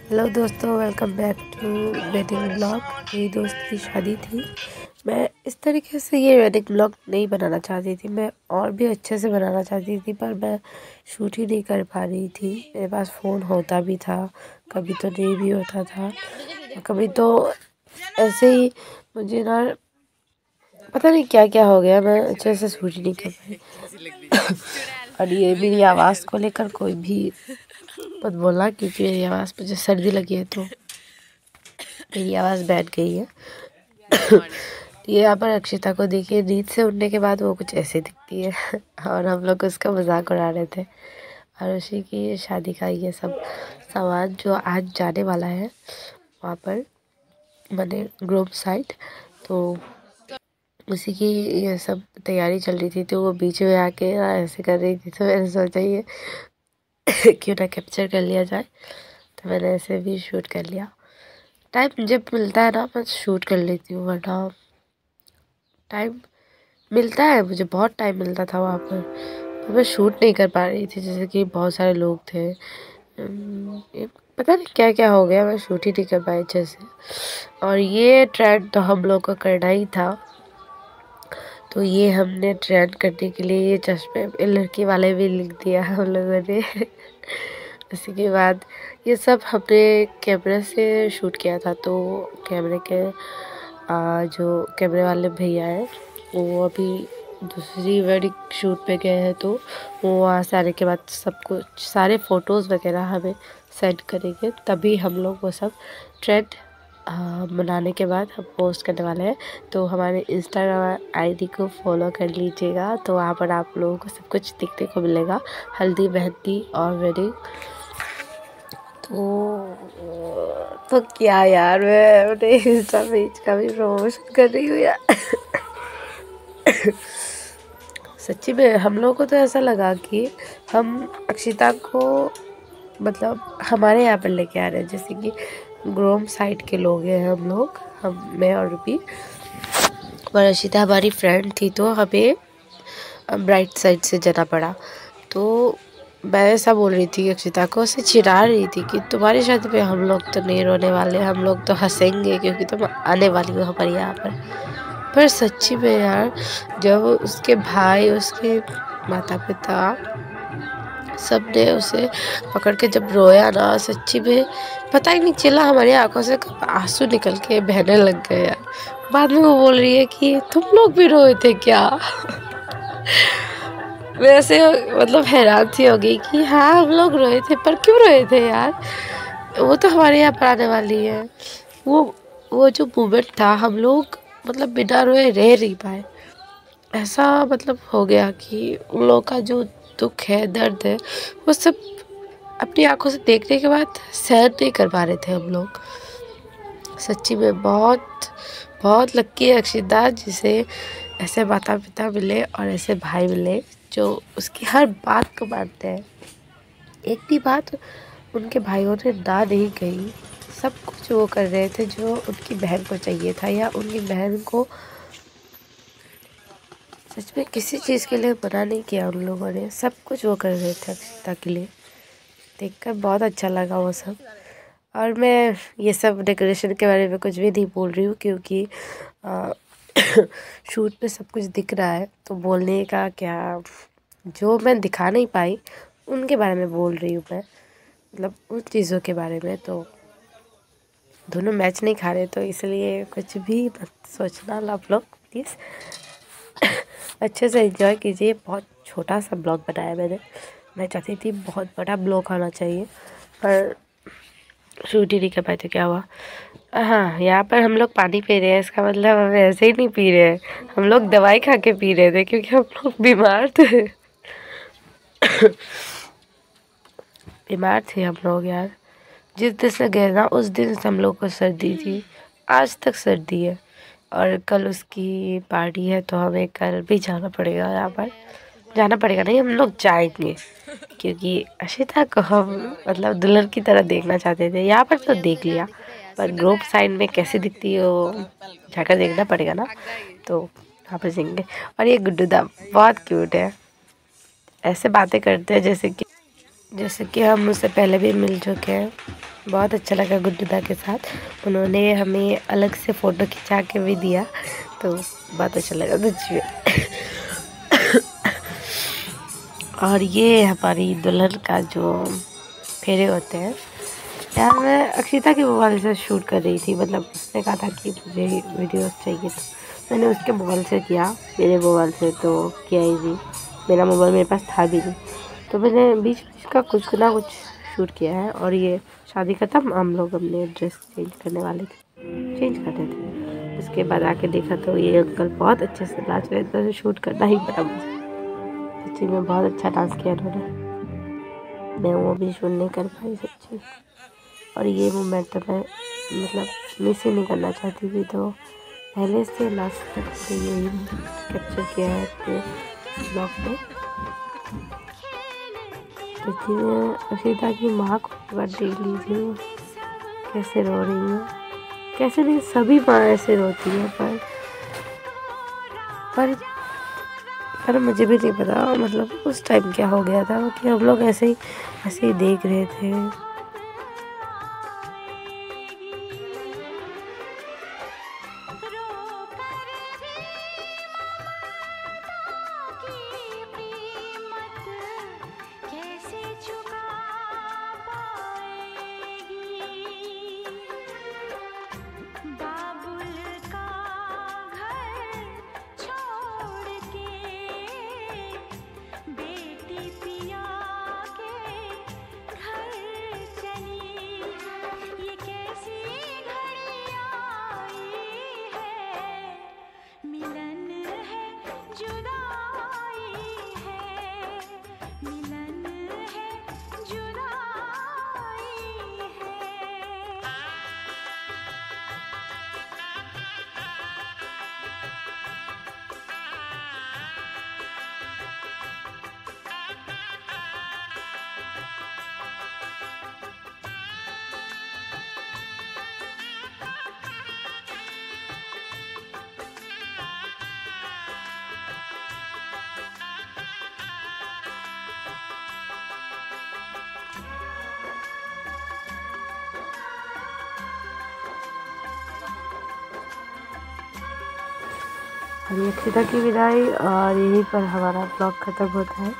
Hello दोस्तों, welcome back to wedding blog. मेरी दोस्त की शादी थी। मैं इस तरीके से ये वेडिंग ब्लॉग नहीं बनाना चाहती थी। मैं और भी अच्छे से बनाना चाहती थी, पर मैं शूट ही नहीं कर पा रही थी। मेरे पास फ़ोन होता भी था, कभी तो नहीं भी होता था, कभी तो ऐसे ही मुझे ना पता नहीं क्या क्या हो गया, मैं अच्छे से शूट ही नहीं कर पाई। और ये मेरी आवाज़ को लेकर कोई भी मत बोलना, क्योंकि मेरी आवाज़, मुझे सर्दी लगी है तो मेरी आवाज़ बैठ गई है। ये यहाँ पर अक्षिता को देखिए, नींद से उठने के बाद वो कुछ ऐसे दिखती है। और हम लोग उसका मजाक उड़ा रहे थे। और उसी की शादी का ये सब सामान जो आज जाने वाला है वहाँ पर, मैंने ग्रुप साइट, तो उसी की ये सब तैयारी चल रही थी। तो वो बीच में आके ऐसे कर रही थी, तो मैंने सोचा ये क्यों ना कैप्चर कर लिया जाए। तो मैंने ऐसे भी शूट कर लिया। टाइम जब मिलता है ना, मैं शूट कर लेती हूँ, वरना टाइम मिलता है, मुझे बहुत टाइम मिलता था वहाँ पर मैं शूट नहीं कर पा रही थी। जैसे कि बहुत सारे लोग थे, पता नहीं क्या क्या हो गया, मैं शूट ही नहीं कर पाई अच्छे से। और ये ट्रेंड तो हम लोग को करना ही था, तो ये हमने ट्रेंड करने के लिए ये चश्मे लड़की वाले भी लिख दिया हम लोगों ने। उसी के बाद ये सब हमने कैमरे से शूट किया था। तो कैमरे के जो कैमरे वाले भैया हैं, वो अभी दूसरी वेडिंग शूट पे गए हैं, तो वो वहाँ से आने के बाद सब कुछ सारे फ़ोटोज़ वगैरह हमें सेंड करेंगे, तभी हम लोग वो सब ट्रेंड बनाने के बाद हम पोस्ट करने वाले हैं। तो हमारे इंस्टाग्राम आईडी को फॉलो कर लीजिएगा, तो वहाँ पर आप लोगों को सब कुछ देखने को मिलेगा, हल्दी मेहंदी और वेडिंग। तो क्या यार, मैं अपने इंस्टा पेज का भी प्रमोशन कर रही हूँ यार। सच्ची में हम लोगों को तो ऐसा लगा कि हम अक्षिता को मतलब हमारे यहाँ पर लेके आ रहे हैं। जैसे कि ग्रोम साइड के लोग हैं हम लोग, मैं और रूबी, और अक्षिता हमारी फ्रेंड थी, तो हमें ब्राइट साइड से जाना पड़ा। तो मैं ऐसा बोल रही थी अक्षिता को, उसे चिढ़ा रही थी कि तुम्हारी शादी पे हम लोग तो नहीं रोने वाले, हम लोग तो हंसेंगे क्योंकि तुम आने वाली हो हमारे यहाँ पर सच्ची में यार, जब उसके भाई, उसके माता पिता सब ने उसे पकड़ के जब रोया ना, सच्ची में पता ही नहीं चला, हमारी आंखों से कब आंसू निकल के बहने लग गए यार। बाद में वो बोल रही है कि तुम लोग भी रोए थे क्या। वैसे मतलब हैरान सी हो गई कि हाँ हम लोग रोए थे, पर क्यों रोए थे यार, वो तो हमारे यहाँ पर आने वाली है। वो जो मोमेंट था, हम लोग मतलब बिना रोए रह नहीं पाए। ऐसा मतलब हो गया कि उन लोगों का जो दुख है, दर्द है, वो सब अपनी आंखों से देखने के बाद सहन नहीं कर पा रहे थे हम लोग। सच्ची में बहुत बहुत लक्की है अक्षिता, जिसे ऐसे माता पिता मिले और ऐसे भाई मिले जो उसकी हर बात को मानते हैं। एक भी बात उनके भाइयों ने ना नहीं कही, सब कुछ वो कर रहे थे जो उनकी बहन को चाहिए था, या उनकी बहन को सच में किसी चीज़ के लिए मना नहीं किया उन लोगों ने, सब कुछ वो कर रहे थे अक्षिता के लिए। देखकर बहुत अच्छा लगा वो सब। और मैं ये सब डेकोरेशन के बारे में कुछ भी नहीं बोल रही हूँ, क्योंकि शूट पे सब कुछ दिख रहा है, तो बोलने का क्या, जो मैं दिखा नहीं पाई उनके बारे में बोल रही हूँ मैं, मतलब उन चीज़ों के बारे में। तो दोनों मैच नहीं खा रहे, तो इसलिए कुछ भी मत सोचना आप लोग प्लीज़। अच्छे से एंजॉय कीजिए। बहुत छोटा सा ब्लॉग बनाया मैंने, मैं चाहती थी बहुत बड़ा ब्लॉग आना चाहिए, पर शूट ही नहीं कर पाए। तो क्या हुआ, हाँ यहाँ पर हम लोग पानी पी रहे हैं, इसका मतलब हम ऐसे ही नहीं पी रहे हैं, हम लोग दवाई खा के पी रहे थे, क्योंकि हम लोग बीमार थे। बीमार थे हम लोग यार। जिस दिन से गए ना, उस दिन से हम लोग को सर्दी थी, आज तक सर्दी है। और कल उसकी पार्टी है, तो हमें कल भी जाना पड़ेगा यहाँ पर। जाना पड़ेगा नहीं, हम लोग जाएंगे, क्योंकि अक्षिता को हम मतलब दुल्हन की तरह देखना चाहते थे। यहाँ पर तो देख लिया, पर ग्रुप साइड में कैसे दिखती है वो जाकर देखना पड़ेगा ना, तो वहाँ पर जाएंगे। और ये गुड्डू दा बहुत क्यूट है, ऐसे बातें करते हैं जैसे कि जैसे कि हम उससे पहले भी मिल चुके हैं। बहुत अच्छा लगा गुड्डू दा के साथ, उन्होंने हमें अलग से फ़ोटो खिंचा के भी दिया, तो बहुत अच्छा लगा सच में। और ये हमारी दुल्हन का जो फेरे होते हैं, यार मैं अक्षिता के मोबाइल से शूट कर रही थी। मतलब उसने कहा था कि मुझे वीडियोस चाहिए, तो मैंने उसके मोबाइल से किया, मेरे मोबाइल से तो किया ही नहीं। मेरा मोबाइल मेरे पास था भी नहीं, तो मैंने बीच बीच का कुछ ना कुछ शूट किया है। और ये शादी खत्म, हम लोग अपने ड्रेस चेंज करने वाले थे, चेंज कर रहे थे। उसके बाद आके देखा तो ये अंकल बहुत अच्छे से नाच रहे थे, तो शूट करना ही पड़ा मुझे। सच्ची में बहुत अच्छा डांस किया उन्होंने, मैं वो भी शूट नहीं कर पाई सच्ची। और ये मोमेंट तो मैं मतलब मिस ही नहीं करना चाहती थी, तो पहले से लास्ट तक से यही कैप्चर किया है अपने ब्लॉग पे। सच्ची में अक्षिता की माँ को देख लीजिए कैसे रो रही है, कैसे नहीं सभी माँ ऐसे रोती है, पर मुझे भी नहीं पता मतलब उस टाइम क्या हो गया था कि हम लोग ऐसे ही देख रहे थे। और अक्षिता की विदाई, और यहीं पर हमारा ब्लॉग ख़त्म होता है।